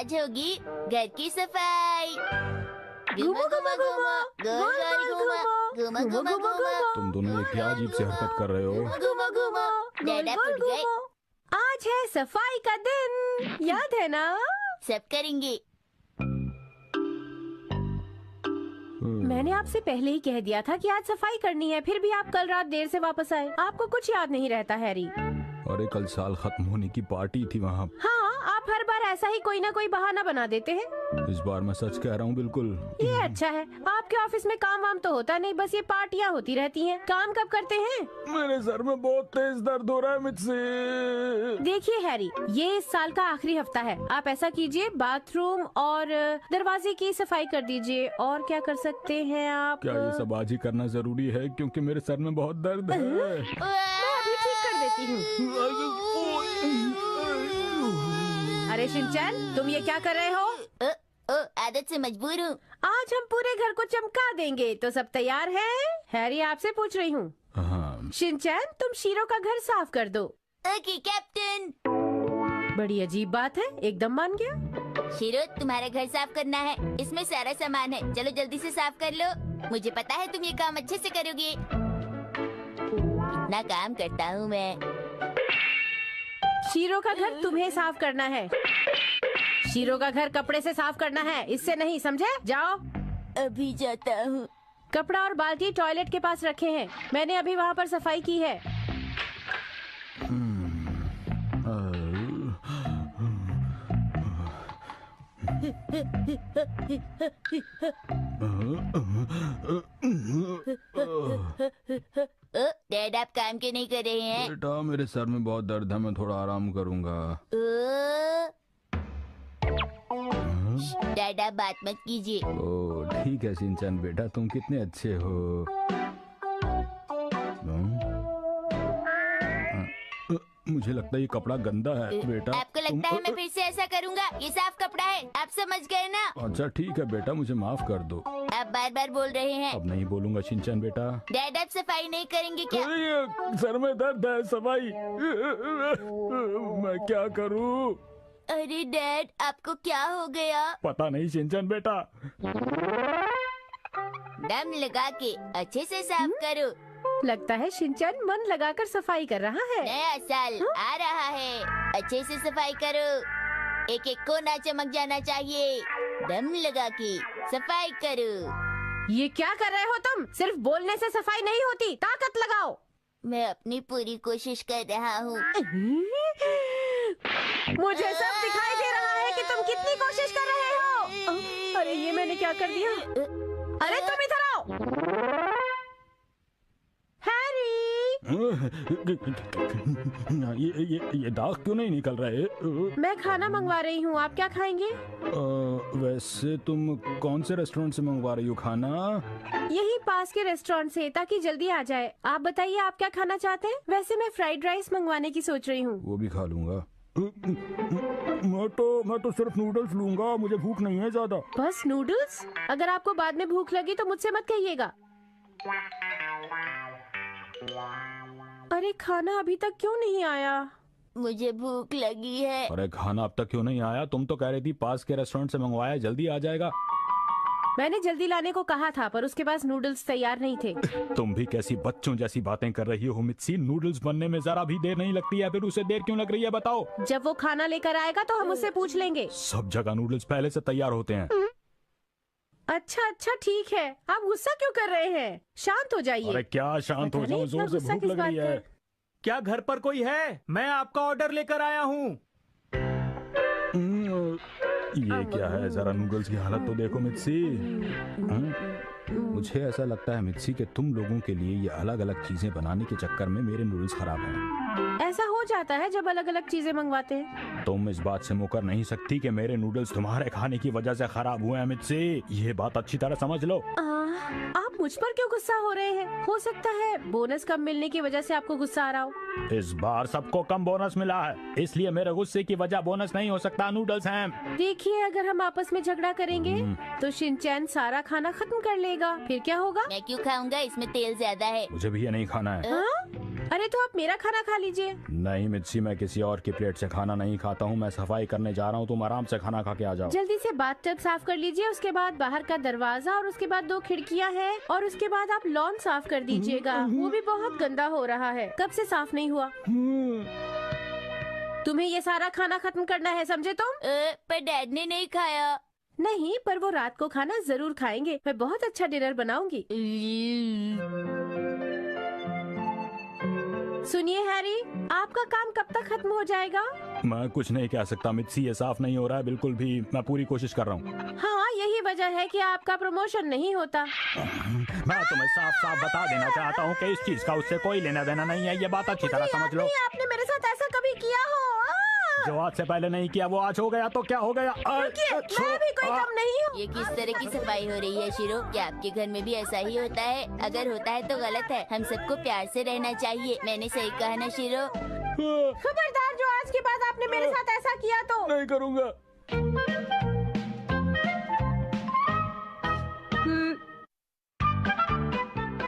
आज होगी घर की सफाई। घुमा घुमा घुमा, गोल गोल घुमा, घुमा घुमा घुमा। तुम दोनों ये क्या अजीब सी हरकत कर रहे हो? घुमा घुमा, डैडा फट गए। आज है सफाई का दिन, याद है ना? सब करेंगे। मैंने आपसे पहले ही कह दिया था कि आज सफाई करनी है, फिर भी आप कल रात देर से वापस आए। आपको कुछ याद नहीं रहता हैरी? अरे कल साल खत्म होने की पार्टी थी वहाँ। हाँ, आप हर बार ऐसा ही कोई ना कोई बहाना बना देते हैं। इस बार मैं सच कह रहा हूँ बिल्कुल। ये अच्छा है, आपके ऑफिस में काम वाम तो होता नहीं, बस ये पार्टियाँ होती रहती हैं। काम कब करते हैं? मेरे सर में बहुत तेज दर्द हो रहा है मुझसे। देखिए हैरी, ये इस साल का आखिरी हफ्ता है। आप ऐसा कीजिए, बाथरूम और दरवाजे की सफाई कर दीजिए। और क्या कर सकते हैं आप? क्या ये सब आज ही करना जरूरी है? क्योंकि मेरे सर में बहुत दर्द है। मैं अभी ठीक कर देती हूँ। अरे शिनचैन, तुम ये क्या कर रहे हो? आदत से मजबूर हूँ। आज हम पूरे घर को चमका देंगे, तो सब तैयार हैं? हैरी, आपसे पूछ रही हूँ। हाँ। शिनचैन, तुम शीरो का घर साफ कर दो। Okay captain. बड़ी अजीब बात है, एकदम मान गया। शीरो, तुम्हारा घर साफ करना है, इसमें सारा सामान है, चलो जल्दी से साफ कर लो। मुझे पता है तुम ये काम अच्छे से करोगे। कितना काम करता हूँ मैं। शीरो का घर तुम्हें साफ करना है। शीरो का घर कपड़े से साफ करना है, इससे नहीं, समझे? जाओ। अभी जाता हूँ। कपड़ा और बाल्टी टॉयलेट के पास रखे हैं, मैंने अभी वहाँ पर सफाई की है। डैड, आप काम क्यों नहीं कर रहे हैं? बेटा, मेरे सर में बहुत दर्द है, मैं थोड़ा आराम करूंगा। डैड, आप बात मत कीजिए। ओ ठीक है शिनचैन बेटा, तुम कितने अच्छे हो। मुझे लगता है ये कपड़ा गंदा है बेटा। आपको लगता है मैं फिर से ऐसा करूँगा? ये साफ कपड़ा है, आप समझ गए ना? अच्छा ठीक है बेटा, मुझे माफ कर दो। आप बार बार बोल रहे हैं। अब नहीं बोलूंगा शिनचैन बेटा। डैड, आप सफाई नहीं करेंगे क्या? सर में दर्द है, सफाई मैं क्या करूं? अरे डैड, आपको क्या हो गया? पता नहीं शिनचैन बेटा। दम लगा के अच्छे से साफ करो। लगता है शिनचैन मन लगाकर सफाई कर रहा है। नया साल आ रहा है, अच्छे से सफाई करो। एक एक कोना चमक जाना चाहिए। दम लगा के सफाई करो। ये क्या कर रहे हो तुम? सिर्फ बोलने से सफाई नहीं होती, ताकत लगाओ। मैं अपनी पूरी कोशिश कर रहा हूँ। मुझे सब दिखाई दे रहा है कि तुम कितनी कोशिश कर रहे हो। अरे ये मैंने क्या कर दिया? अरे तुम इधर आओ। हैरी, ये दाग क्यों नहीं निकल रहे? मैं खाना मंगवा रही हूँ, आप क्या खाएंगे? वैसे तुम कौन से रेस्टोरेंट से मंगवा रही हो खाना? यही पास के रेस्टोरेंट से, ताकि जल्दी आ जाए। आप बताइए, आप क्या खाना चाहते हैं? वैसे मैं फ्राइड राइस मंगवाने की सोच रही हूँ। वो भी खा लूंगा। मैं तो सिर्फ नूडल्स लूंगा, मुझे भूख नहीं है ज्यादा। बस नूडल्स? अगर आपको बाद में भूख लगी तो मुझसे मत कहिएगा। अरे खाना अभी तक क्यों नहीं आया? मुझे भूख लगी है। अरे खाना अब तक क्यों नहीं आया? तुम तो कह रही थी पास के रेस्टोरेंट से मंगवाया, जल्दी आ जाएगा। मैंने जल्दी लाने को कहा था, पर उसके पास नूडल्स तैयार नहीं थे। तुम भी कैसी बच्चों जैसी बातें कर रही हो मित्सी। नूडल्स बनने में जरा भी देर नहीं लगती है, फिर उसे देर क्यों लग रही है बताओ? जब वो खाना लेकर आएगा तो हम उससे पूछ लेंगे। सब जगह नूडल्स पहले से तैयार होते हैं। अच्छा अच्छा ठीक है, आप गुस्सा क्यों कर रहे हैं? शांत हो जाइए। अरे क्या शांत हो जाऊं, जोर से भूख लग रही है। क्या घर पर कोई है? मैं आपका ऑर्डर लेकर आया हूँ। ये क्या है? जरा नूडल्स की हालत तो देखो मित्सी। मुझे ऐसा लगता है मित्सी कि तुम लोगों के लिए ये अलग अलग चीजें बनाने के चक्कर में मेरे नूडल्स खराब हैं। ऐसा हो जाता है जब अलग अलग चीजें मंगवाते हैं। तुम इस बात से मुकर नहीं सकती कि मेरे नूडल्स तुम्हारे खाने की वजह से खराब हुए हैं मित्सी। ये बात अच्छी तरह समझ लो। आप मुझ पर क्यों गुस्सा हो रहे हैं? हो सकता है बोनस कम मिलने की वजह से आपको गुस्सा आ रहा हो। इस बार सबको कम बोनस मिला है, इसलिए मेरे गुस्से की वजह बोनस नहीं हो सकता, नूडल्स हैं। देखिए, अगर हम आपस में झगड़ा करेंगे तो शिनचैन सारा खाना खत्म कर लेगा, फिर क्या होगा? मैं क्यों खाऊंगा, इसमें तेल ज्यादा है। मुझे भी ये नहीं खाना है। अरे तो आप मेरा खाना खा लीजिए। नहीं मित्सी, मैं किसी और की प्लेट से खाना नहीं खाता हूँ। मैं सफाई करने जा रहा हूँ, तुम आराम से खाना खा के आ जाओ। जल्दी से बाथटब साफ कर लीजिए, उसके बाद बाहर का दरवाजा और उसके बाद 2 खिड़कियाँ हैं और उसके बाद आप लॉन साफ कर दीजिएगा। वो भी बहुत गंदा हो रहा है, कब से साफ नहीं हुआ। तुम्हें ये सारा खाना खत्म करना है, समझे तुम? पर डैड ने नहीं खाया। नहीं, पर वो रात को खाना जरूर खाएंगे। मैं बहुत अच्छा डिनर बनाऊंगी। सुनिए हैरी, आपका काम कब तक खत्म हो जाएगा? मैं कुछ नहीं कह सकता मित्सी, ये साफ नहीं हो रहा है बिल्कुल भी। मैं पूरी कोशिश कर रहा हूँ। हाँ, यही वजह है कि आपका प्रमोशन नहीं होता। मैं तुम्हें साफ साफ बता देना चाहता हूँ कि इस चीज का उससे कोई लेना देना नहीं है। ये बात अच्छी तरह समझ लो। आपने मेरे साथ ऐसा कभी किया हो? जो आज से पहले नहीं किया वो आज हो गया तो क्या हो गया। मैं भी कोई कम नहीं हूँ। ये किस तरह की सफाई हो रही है शिरो? क्या आपके घर में भी ऐसा ही होता है? अगर होता है तो गलत है। हम सबको प्यार से रहना चाहिए। मैंने सही कहा ना शिरो? खबरदार, जो आज के बाद आपने मेरे साथ ऐसा किया तो नहीं करूँगा।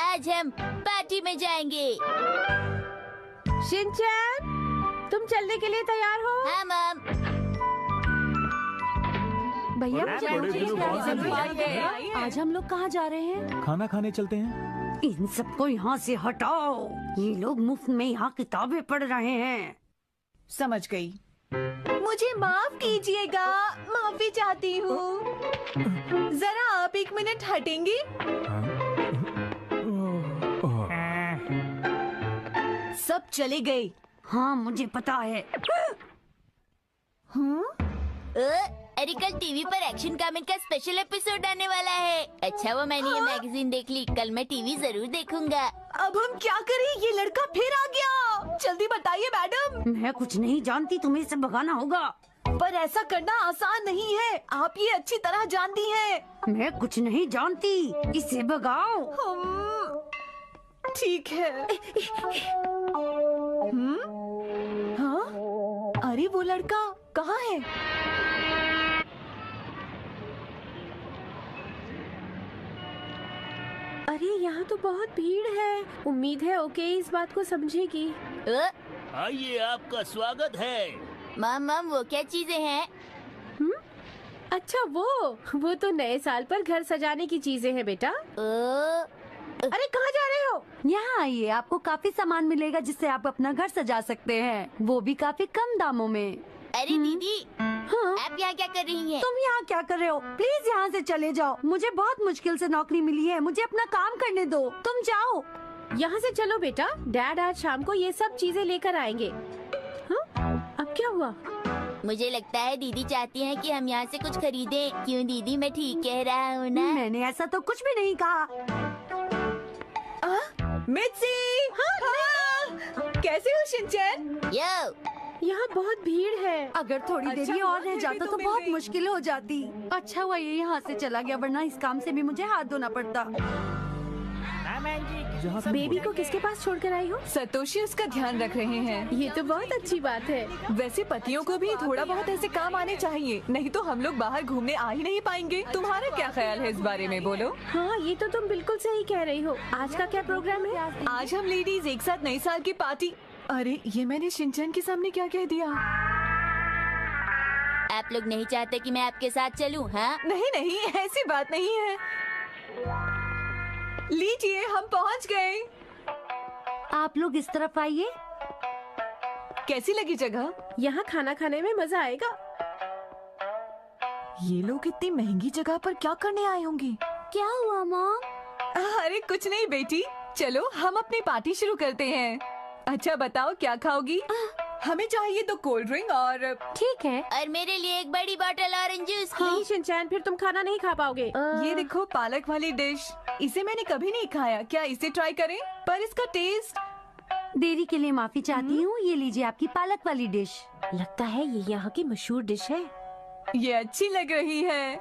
आज हम पार्टी में जाएंगे। शिनचैन, तुम चलने के लिए तैयार हो? हाँ मम। भैया, बड़े दिनों बाद आज हम लोग कहाँ जा रहे हैं? खाना खाने चलते हैं। इन सबको यहाँ से हटाओ। ये लोग मुफ्त में यहाँ किताबें पढ़ रहे हैं। समझ गई। मुझे माफ कीजिएगा, माफी चाहती हूँ। जरा आप 1 मिनट हटेंगे? सब चले गए। हाँ, मुझे पता है। अरे कल टीवी पर एक्शन कॉमिक का स्पेशल एपिसोड आने वाला है। अच्छा वो मैंने ये मैगजीन देख ली। कल मैं टीवी जरूर देखूंगा। अब हम क्या करें? ये लड़का फिर आ गया। जल्दी बताइए मैडम। मैं कुछ नहीं जानती, तुम्हें इसे भगाना होगा। पर ऐसा करना आसान नहीं है, आप ये अच्छी तरह जानती हैं। मैं कुछ नहीं जानती, इसे भगाओ। ठीक है। हाँ? अरे वो लड़का कहाँ है? अरे यहाँ तो बहुत भीड़ है। उम्मीद है ओके इस बात को समझेगी। आइए, आपका स्वागत है। मम वो क्या चीजें हैं? अच्छा वो तो नए साल पर घर सजाने की चीजें हैं बेटा। अरे कहाँ जा रहे हो? यहाँ आइए, आपको काफी सामान मिलेगा जिससे आप अपना घर सजा सकते हैं, वो भी काफी कम दामों में। अरे दीदी, हाँ? आप यहाँ क्या कर रही हैं? तुम यहाँ क्या कर रहे हो? प्लीज यहाँ से चले जाओ। मुझे बहुत मुश्किल से नौकरी मिली है, मुझे अपना काम करने दो। तुम जाओ। यहाँ से चलो बेटा, डैड आज शाम को ये सब चीजें लेकर आएंगे। हाँ? अब क्या हुआ? मुझे लगता है दीदी चाहती हैं कि हम यहाँ से कुछ खरीदें। क्यों दीदी, मैं ठीक कह रहा हूँ ना? मैंने ऐसा तो कुछ भी नहीं कहा। मित्सी! हाँ। कैसे हो शिनचैन? यो, यहाँ बहुत भीड़ है। अगर थोड़ी अच्छा देरी और हुआ रह फिर भी जाता तुम तो मिल बहुत गई। मुश्किल हो जाती। अच्छा हुआ ये यहाँ से चला गया, वरना इस काम से भी मुझे हाथ धोना पड़ता। बेबी को किसके पास छोड़कर आई हो? सतोशी उसका ध्यान रख रहे हैं। ये तो बहुत अच्छी बात है। वैसे पतियों को भी थोड़ा बहुत ऐसे काम आने चाहिए, नहीं तो हम लोग बाहर घूमने आ ही नहीं पाएंगे। तुम्हारा क्या ख्याल है इस बारे में, बोलो? हाँ, ये तो तुम बिल्कुल सही कह रही हो। आज का क्या प्रोग्राम है? आज हम लेडीज एक साथ नए साल की पार्टी। अरे ये मैंने शिनचैन के सामने क्या कह दिया? आप लोग नहीं चाहते कि मैं आपके साथ चलूं? हाँ? नहीं नहीं, ऐसी बात नहीं है। लीजिए, हम पहुंच गए। आप लोग इस तरफ आइए। कैसी लगी जगह? यहाँ खाना खाने में मजा आएगा। ये लोग इतनी महंगी जगह पर क्या करने आए होंगे? क्या हुआ मॉम? अरे कुछ नहीं बेटी, चलो हम अपनी पार्टी शुरू करते हैं। अच्छा बताओ क्या खाओगी? हमें चाहिए 2 कोल्ड ड्रिंक और ठीक है। और मेरे लिए एक बड़ी बोतल ऑरेंज जूस की। नहीं शिनचैन, फिर तुम खाना नहीं खा पाओगे। ये देखो पालक वाली डिश। इसे मैंने कभी नहीं खाया, क्या इसे ट्राई करें? पर इसका टेस्ट। देरी के लिए माफी चाहती हूँ, ये लीजिए आपकी पालक वाली डिश। लगता है ये यहाँ की मशहूर डिश है। ये अच्छी लग रही है।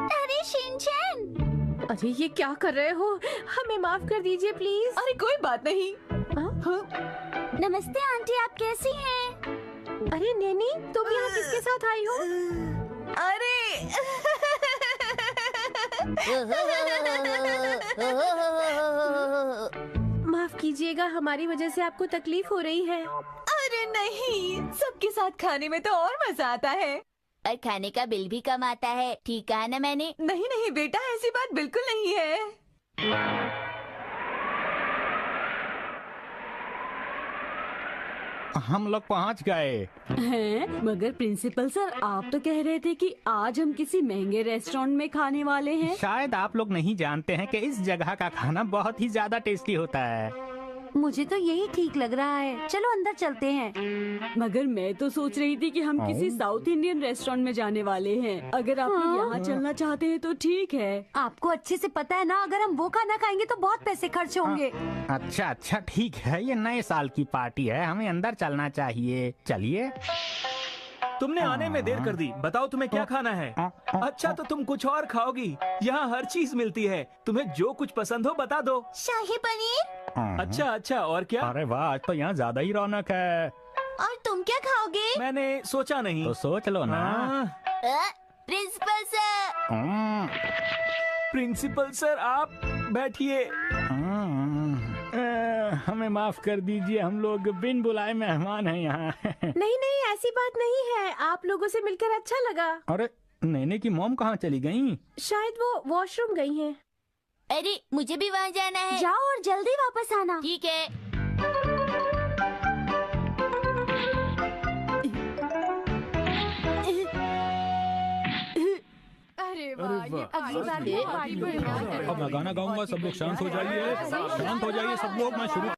अरे शिनचैन, अरे ये क्या कर रहे हो? हमें माफ कर दीजिए प्लीज। अरे कोई बात नहीं। नमस्ते आंटी, आप कैसी हैं? अरे नैनी, तुम यहाँ किसके साथ आई हो? अरे कीजिएगा, हमारी वजह से आपको तकलीफ हो रही है। अरे नहीं, सबके साथ खाने में तो और मजा आता है। और खाने का बिल भी कम आता है, ठीक कहा ना मैंने? नहीं नहीं बेटा, ऐसी बात बिल्कुल नहीं है। हम लोग पहुंच गए। हैं? मगर प्रिंसिपल सर, आप तो कह रहे थे कि आज हम किसी महंगे रेस्टोरेंट में खाने वाले हैं। शायद आप लोग नहीं जानते हैं कि इस जगह का खाना बहुत ही ज्यादा टेस्टी होता है। मुझे तो यही ठीक लग रहा है, चलो अंदर चलते हैं। मगर मैं तो सोच रही थी कि हम किसी साउथ इंडियन रेस्टोरेंट में जाने वाले हैं। अगर आप लोग यहाँ चलना चाहते हैं तो ठीक है। आपको अच्छे से पता है ना, अगर हम वो खाना खाएंगे तो बहुत पैसे खर्च होंगे। अच्छा अच्छा ठीक है, ये नए साल की पार्टी है, हमें अंदर चलना चाहिए। चलिए। तुमने आने में देर कर दी। बताओ तुम्हें क्या खाना है? अच्छा तो तुम कुछ और खाओगी? यहाँ हर चीज मिलती है, तुम्हें जो कुछ पसंद हो बता दो। शाही पनीर। अच्छा अच्छा, और क्या? अरे वाह, आज तो यहाँ ज्यादा ही रौनक है। और तुम क्या खाओगे? मैंने सोचा नहीं। तो सोच लो ना। Principal sir. प्रिंसिपल सर, आप बैठिए। हमें माफ कर दीजिए, हम लोग बिन बुलाए मेहमान हैं यहाँ। नहीं नहीं, ऐसी बात नहीं है, आप लोगों से मिलकर अच्छा लगा। अरे नैने की मॉम कहाँ चली गई? शायद वो वॉशरूम गई हैं। अरे मुझे भी वहाँ जाना है। जाओ और जल्दी वापस आना। ठीक है। अरे वाह, ये अगली बार अब मैं गाना गाऊंगा, सब लोग शांत हो जाइए, शांत हो जाइए सब लोग। मैं शुरू